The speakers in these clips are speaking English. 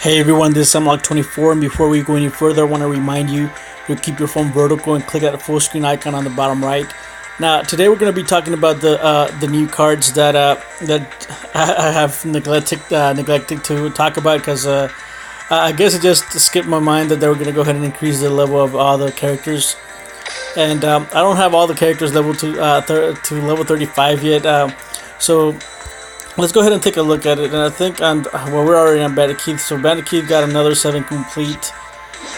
Hey everyone, this is Unlock24, and before we go any further, I want to remind you to keep your phone vertical and click that full screen icon on the bottom right. Now, today we're going to be talking about the new cards that I have neglected to talk about because I guess it just skipped my mind that they were going to go ahead and increase the level of all the characters, and I don't have all the characters level to level 35 yet. So let's go ahead and take a look at it. And I think we're already on Bandit Keith. So Bandit Keith got another 7 complete,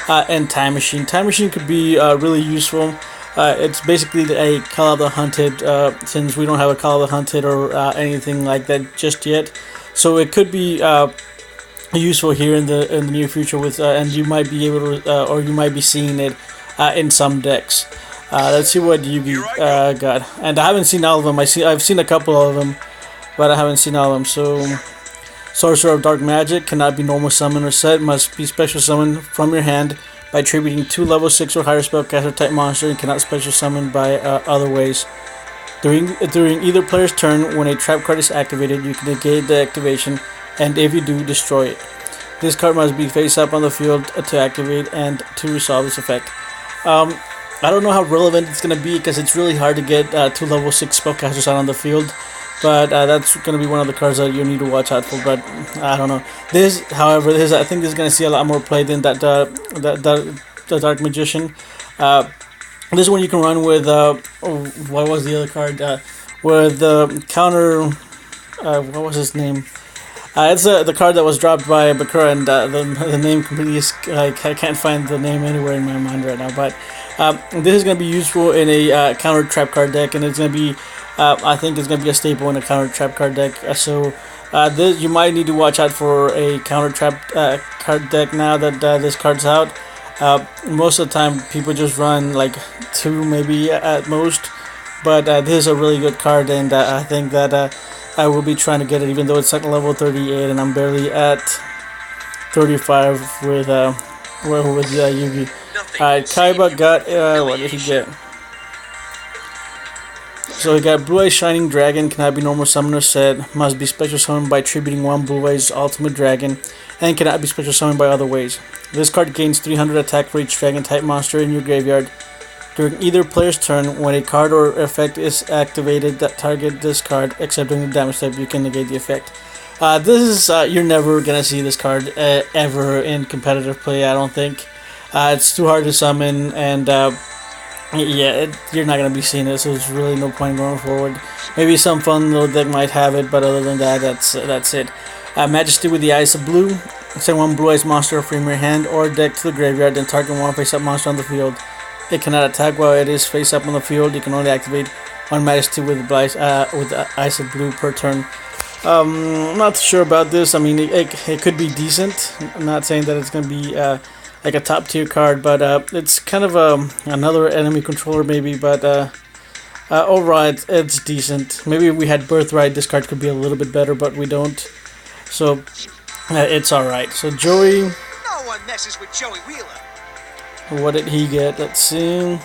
and Time Machine. Time Machine could be really useful. It's basically a Call of the Hunted, since we don't have a Call of the Hunted or anything like that just yet. So it could be useful here in the near future with, and you might be able to, or you might be seeing it in some decks. Let's see what Yugi got. And I haven't seen all of them. I've seen a couple of them, but I haven't seen all of them. So, Sorcerer of Dark Magic cannot be normal summon or set, must be special summoned from your hand by attributing 2 level 6 or higher spellcaster type monster, and cannot special summon by other ways. During either player's turn, when a trap card is activated, you can negate the activation, and if you do, destroy it. This card must be face up on the field to activate and to resolve this effect. I don't know how relevant it's going to be because it's really hard to get 2 level 6 spellcasters out on the field. But that's going to be one of the cards that you need to watch out for. But I don't know. However, I think this is going to see a lot more play than the Dark Magician. This one you can run with. What was the other card? With the counter. What was his name? It's the card that was dropped by Bakura, and the name completely is, I can't find the name anywhere in my mind right now. But this is going to be useful in a counter trap card deck, and it's going to be. I think it's going to be a staple in a counter trap card deck. So you might need to watch out for a counter trap card deck now that this card's out. Most of the time, people just run like 2 maybe at most. But this is a really good card, and I think that I will be trying to get it, even though it's like level 38, and I'm barely at 35 with Yugi. Alright, Kaiba got what did he get? So we got Blue Eyes Shining Dragon, cannot be normal summoner set, must be special summoned by attributing 1 Blue Eyes Ultimate Dragon, and cannot be special summoned by other ways. This card gains 300 attack for each dragon type monster in your graveyard. During either player's turn, when a card or effect is activated that target this card, except during the damage type, you can negate the effect. This is, you're never gonna see this card ever in competitive play, I don't think. It's too hard to summon, and yeah, you're not going to be seeing it, so there's really no point going forward. Maybe some fun little deck might have it, but other than that, that's it. Majesty with the Eyes of Blue. Send 1 Blue Eyes monster from your hand or deck to the graveyard, then target 1 face-up monster on the field. It cannot attack while it is face-up on the field. You can only activate 1 Majesty with the Eyes of Blue per turn. I'm not sure about this. I mean, it could be decent. I'm not saying that it's going to be like a top tier card, but it's kind of another enemy controller maybe, but overall it's decent. Maybe if we had Birthright, this card could be a little bit better, but we don't, so it's alright. So Joey, no one messes with Joey Wheeler. What did he get? Let's see.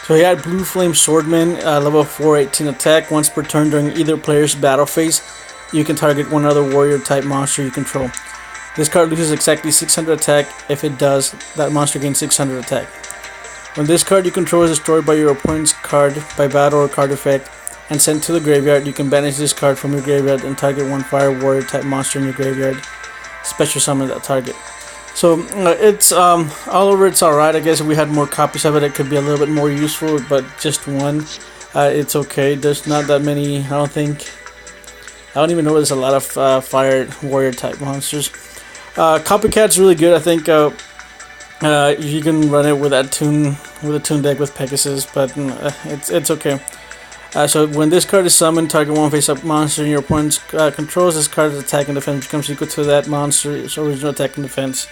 So he had Blue Flame Swordman, level 4, 18 attack. Once per turn during either player's battle phase, you can target 1 other warrior type monster you control. This card loses exactly 600 attack. If it does, that monster gains 600 attack. When this card you control is destroyed by your opponent's card by battle or card effect and sent to the graveyard, you can banish this card from your graveyard and target 1 fire warrior type monster in your graveyard. Special summon that target. So it's all over. It's alright. I guess if we had more copies of it, it could be a little bit more useful. But just 1, it's okay. There's not that many. I don't think. I don't even know there's a lot of fire warrior type monsters. Copycat's really good. I think you can run it with a Toon deck with Pegasus, but it's okay. So when this card is summoned, target 1 face-up monster in your opponent's controls. This card's attack and defense becomes equal to that monster's original attack and defense.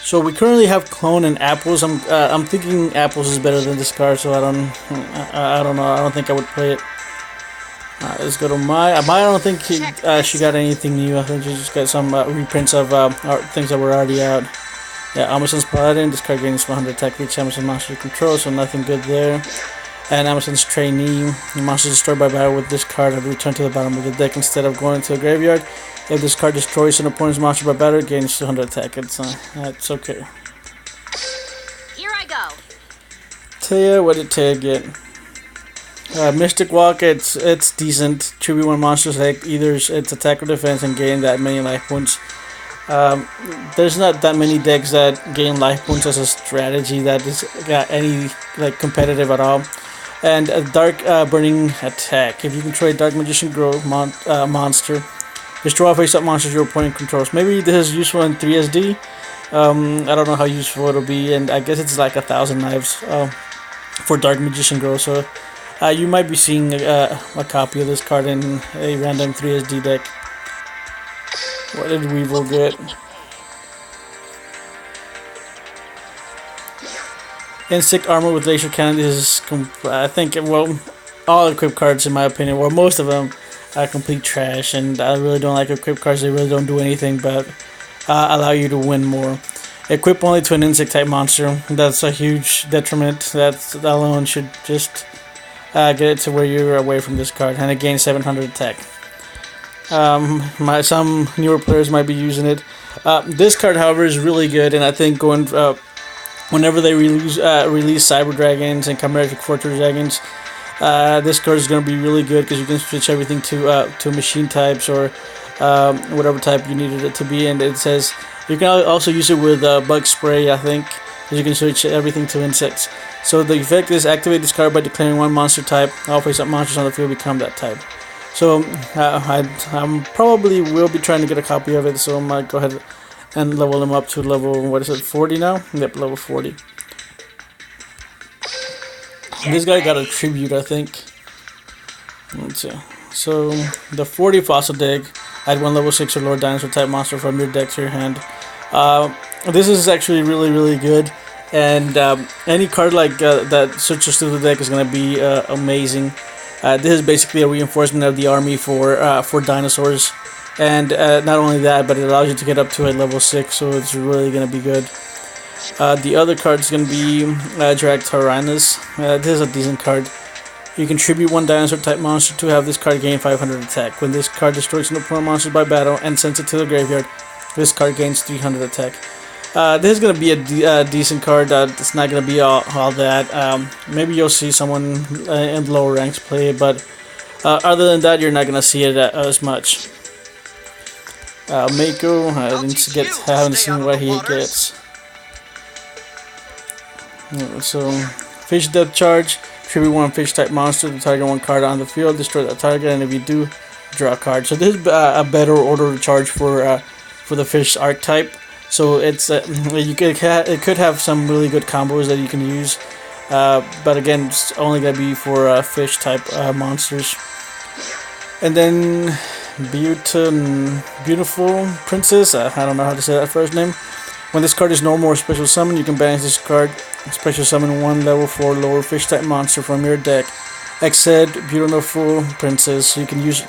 So we currently have Clone and Apples. I'm thinking Apples is better than this card, so I don't know. I don't think I would play it. Let's go to Mai. I don't think she got anything new. I think she just got some reprints of things that were already out. Yeah, Amazon's Paladin. This card gains 100 attack for each Amazon monster control, so nothing good there. And Amazon's Trainee. The monsters destroyed by battle with this card have returned to the bottom of the deck instead of going into the graveyard. If this card destroys an opponent's monster by battle, it gains 200 attack. It's okay. Here I go. Taya, what did Taya get? Mystic Walk, it's decent. Tribute one monster's like either its attack or defense and gain that many life points. There's not that many decks that gain life points as a strategy that is any like competitive at all. And a dark burning attack. If you control a Dark Magician Grove monster, destroy face-up monsters your opponent controls. Maybe this is useful in 3SD. I don't know how useful it'll be, and I guess it's like 1,000 lives for Dark Magician Grove. So you might be seeing a copy of this card in a random 3SD deck. What did Weevil get? Insect armor with laser cannon. This is, I think, well, all equipped cards in my opinion, or most of them, are complete trash, and I really don't like equipped cards. They really don't do anything but allow you to win more. Equip only to an insect type monster. That's a huge detriment. That alone should just get it to where you're away from this card, and it gains 700 attack. Some newer players might be using it. This card, however, is really good, and I think going whenever they release Cyber Dragons and Chimeric Fortress Dragons, this card is going to be really good because you can switch everything to machine types or whatever type you needed it to be. And it says you can also use it with Bug Spray, I think, because you can switch everything to insects. So the effect is activate this card by declaring one monster type. All face-up monsters on the field become that type. So I probably will be trying to get a copy of it, so I might go ahead and level him up to level, what is it, 40 now? Yep, level 40. This guy got a tribute, I think. Let's see. So, the 40 Fossil Dig. Add one level 6 or lower dinosaur type monster from your deck to your hand. This is actually really, really good. And any card like that searches through the deck is going to be amazing. This is basically a reinforcement of the army for dinosaurs. And not only that, but it allows you to get up to a level 6, so it's really going to be good. The other card is going to be JURRAC TYRANNUS. This is a decent card. You can tribute one dinosaur type monster to have this card gain 500 attack. When this card destroys an opponent monster by battle and sends it to the graveyard, this card gains 300 attack. This is going to be a decent card. It's not going to be all that. Maybe you'll see someone in lower ranks play it, but other than that, you're not going to see it as much. Mako, I haven't seen what he gets. So, Fish Depth Charge, tribute one fish type monster to target one card on the field, destroy that target, and if you do, draw a card. So this is a better order of charge for the fish archetype. So it's it could have some really good combos that you can use, but again, it's only gonna be for fish type monsters. And then Beautiful Princess, I don't know how to say that first name. When this card is normal or special summon, you can banish this card, special summon one level 4 lower fish type monster from your deck. Except Beautiful Princess, you can use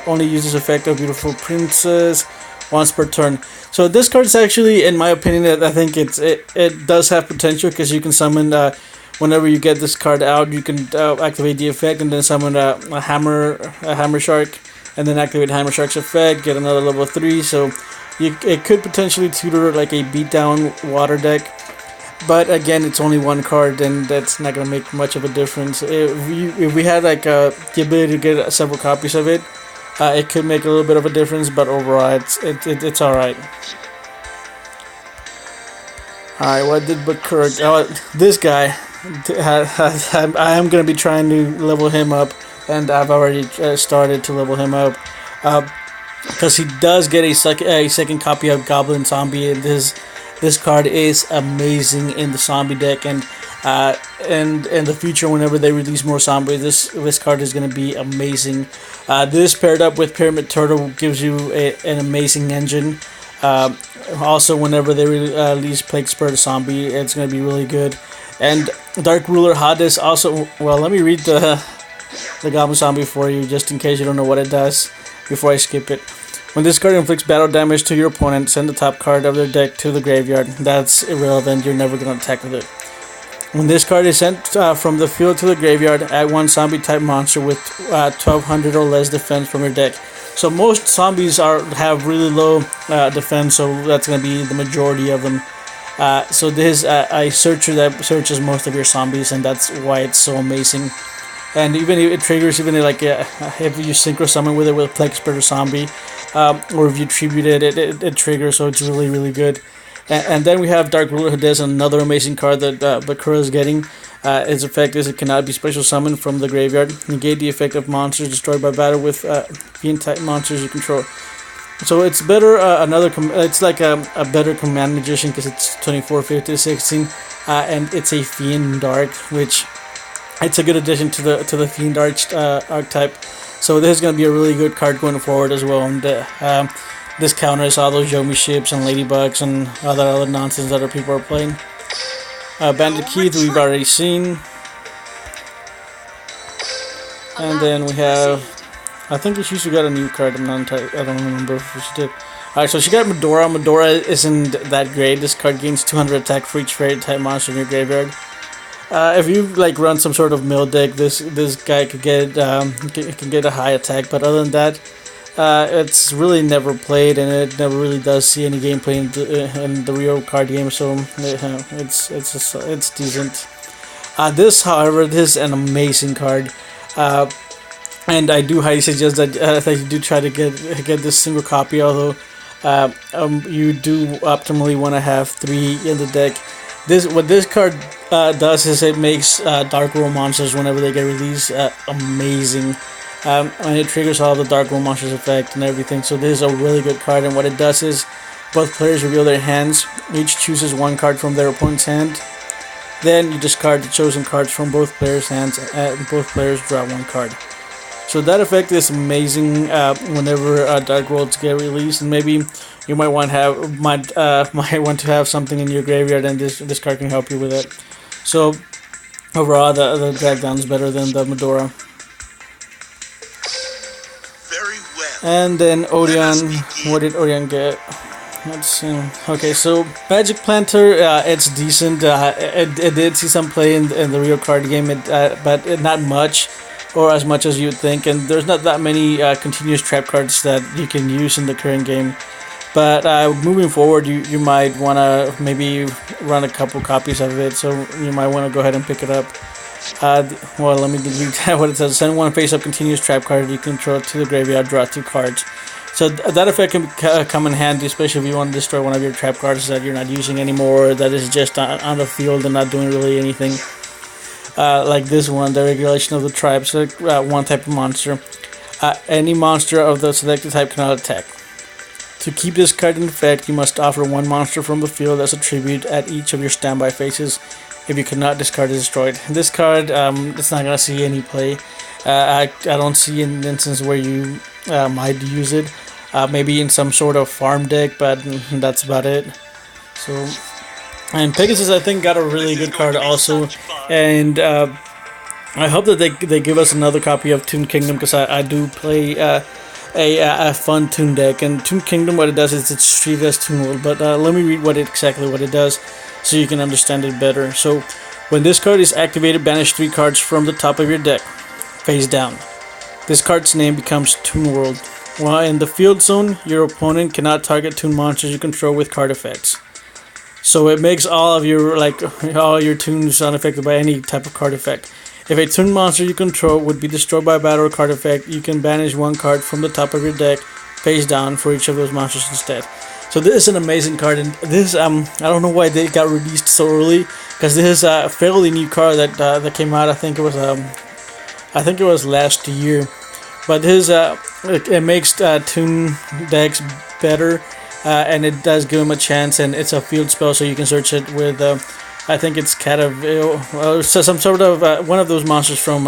only use this effect of Beautiful Princess once per turn. So this card is actually, in my opinion, I think it does have potential because you can summon whenever you get this card out, you can activate the effect and then summon a hammer shark, and then activate Hammer Shark's effect, get another level 3. So it could potentially tutor like a beatdown water deck. But again, it's only one card, and that's not gonna make much of a difference. If we had like the ability to get several copies of it, it could make a little bit of a difference. But overall, it's all right. All right, what did Bakura? Oh, this guy. I am gonna be trying to level him up, and I've already started to level him up because he does get a second copy of Goblin Zombie, and this card is amazing in the zombie deck, and in the future, whenever they release more zombies, this card is going to be amazing. This paired up with Pyramid Turtle gives you an amazing engine. Also, whenever they release Plague Spur Zombie, it's going to be really good. And Dark Ruler Hades also. Well, let me read the Goblin Zombie for you, just in case you don't know what it does, before I skip it. When this card inflicts battle damage to your opponent, send the top card of their deck to the graveyard. That's irrelevant, you're never going to attack with it. When this card is sent from the field to the graveyard, add one zombie type monster with 1200 or less defense from your deck. So most zombies have really low defense, so that's going to be the majority of them. So this is a searcher that searches most of your zombies, and that's why it's so amazing. And even if it triggers, even like if you synchro summon with it with Plague Spreader Zombie, or if you tribute it, it triggers, so it's really, really good. And then we have Dark Ruler, who does another amazing card that Bakura is getting. Its effect is it cannot be special summoned from the graveyard. Negate the effect of monsters destroyed by battle with fiend type monsters you control. So it's better. It's like a better command magician because it's 24, 50, 16, and it's a fiend dark, which it's a good addition to the fiend archetype. So this is going to be a really good card going forward as well. And this counters all those Yomi ships and ladybugs and other nonsense that other people are playing. Bandit Keith we've already seen. And then we have, I think she got a new card. I don't remember if she did. Alright, so she got Medora. Medora isn't that great. This card gains 200 attack for each fairy type monster in your graveyard. If you like run some sort of mill deck, this guy could get a high attack. But other than that, it's really never played, and it never really does see any gameplay in the real card game. So it's decent. This, however, this is an amazing card. And I do highly suggest that you do try to get this single copy, although you do optimally want to have 3 in the deck. What this card does is it makes Dark World monsters, whenever they get released, amazing. And it triggers all the Dark World monsters effect and everything. So this is a really good card, and what it does is both players reveal their hands. Each chooses 1 card from their opponent's hand. Then you discard the chosen cards from both players' hands, and both players draw 1 card. So that effect is amazing whenever Dark Worlds get released, and maybe you might want to have something in your graveyard, and this card can help you with it. So overall, the drag down is better than the Medora. Very well. And then Odeon, what did Odeon get? Let's see. Okay, so Magic Planter, it's decent. It did see some play in the real card game, but not much, or as much as you'd think. And there's not that many continuous trap cards that you can use in the current game. But moving forward, you might want to maybe run a couple copies of it, so you might want to go ahead and pick it up. Well, let me read what it says. Send 1 face-up continuous trap card you control to the graveyard, draw 2 cards. So that effect can come in handy, especially if you want to destroy one of your trap cards that you're not using anymore, or that is just on the field and not doing really anything. Like this one, the Regulation of the Tribe. Select 1 type of monster. Any monster of the selected type cannot attack. To keep this card in effect, you must offer 1 monster from the field as a tribute at each of your standby phases. If you cannot, discard is destroyed. This card, it's not going to see any play. I don't see an instance where you might use it. Maybe in some sort of farm deck, but that's about it. So, and Pegasus, I think, got a really good card also. And I hope that they give us another copy of Toon Kingdom, because I do play a fun Toon deck. And Toon Kingdom, what it does is it's treated as Toon World. But let me read exactly what it does, so you can understand it better. So, when this card is activated, banish 3 cards from the top of your deck, face down. This card's name becomes Toon World. While in the field zone, your opponent cannot target Toon monsters you control with card effects. So it makes all your Toons unaffected by any type of card effect. If a Toon monster you control would be destroyed by a battle or card effect, you can banish 1 card from the top of your deck, face down, for each of those monsters instead. So this is an amazing card, and this I don't know why they got released so early, because this is a fairly new card that came out. I think it was last year. But this it makes Toon decks better, and it does give them a chance. And it's a field spell, so you can search it with I think it's Cataville, so some sort of one of those monsters from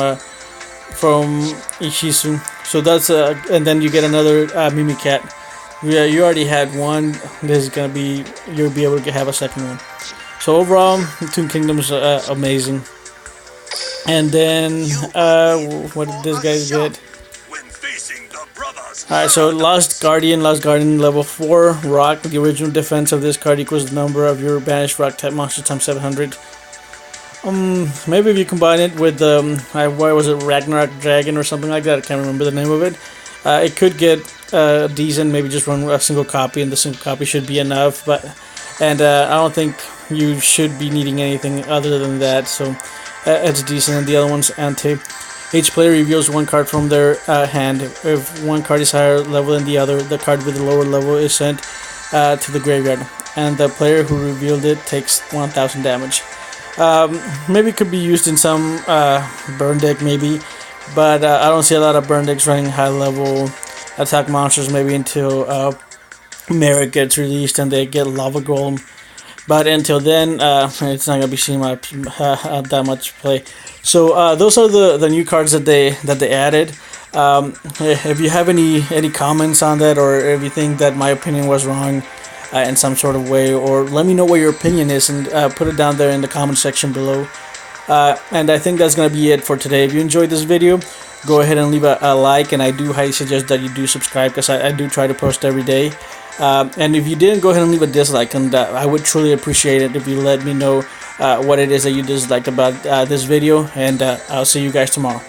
Ishizu. So that's and then you get another Mimicat. Yeah, you already had 1. This is gonna be, you'll be able to have a second one. So overall, Toon Kingdom is amazing. And then what did this guy get? Alright, so Lost Guardian level 4 rock. The original defense of this card equals the number of your banished rock type monsters times 700. Maybe if you combine it with what was it, Ragnarok Dragon or something like that, I can't remember the name of it. It could get decent, maybe just run a single copy, and the single copy should be enough. And I don't think you should be needing anything other than that. So it's decent. And the other one's anti. Each player reveals one card from their hand. If one card is higher level than the other, the card with the lower level is sent to the graveyard, and the player who revealed it takes 1000 damage. Maybe it could be used in some burn deck, maybe, but I don't see a lot of burn decks running high level attack monsters, maybe until Merit gets released and they get Lava Golem. But until then, it's not gonna be seeing that much play. So those are the new cards that they added. If you have any comments on that, or if you think that my opinion was wrong in some sort of way, or let me know what your opinion is, and put it down there in the comment section below. And I think that's gonna be it for today. If you enjoyed this video, go ahead and leave a like, and I do highly suggest that you do subscribe, because I do try to post every day. And if you didn't, go ahead and leave a dislike, and I would truly appreciate it if you let me know what it is that you disliked about this video, and I'll see you guys tomorrow.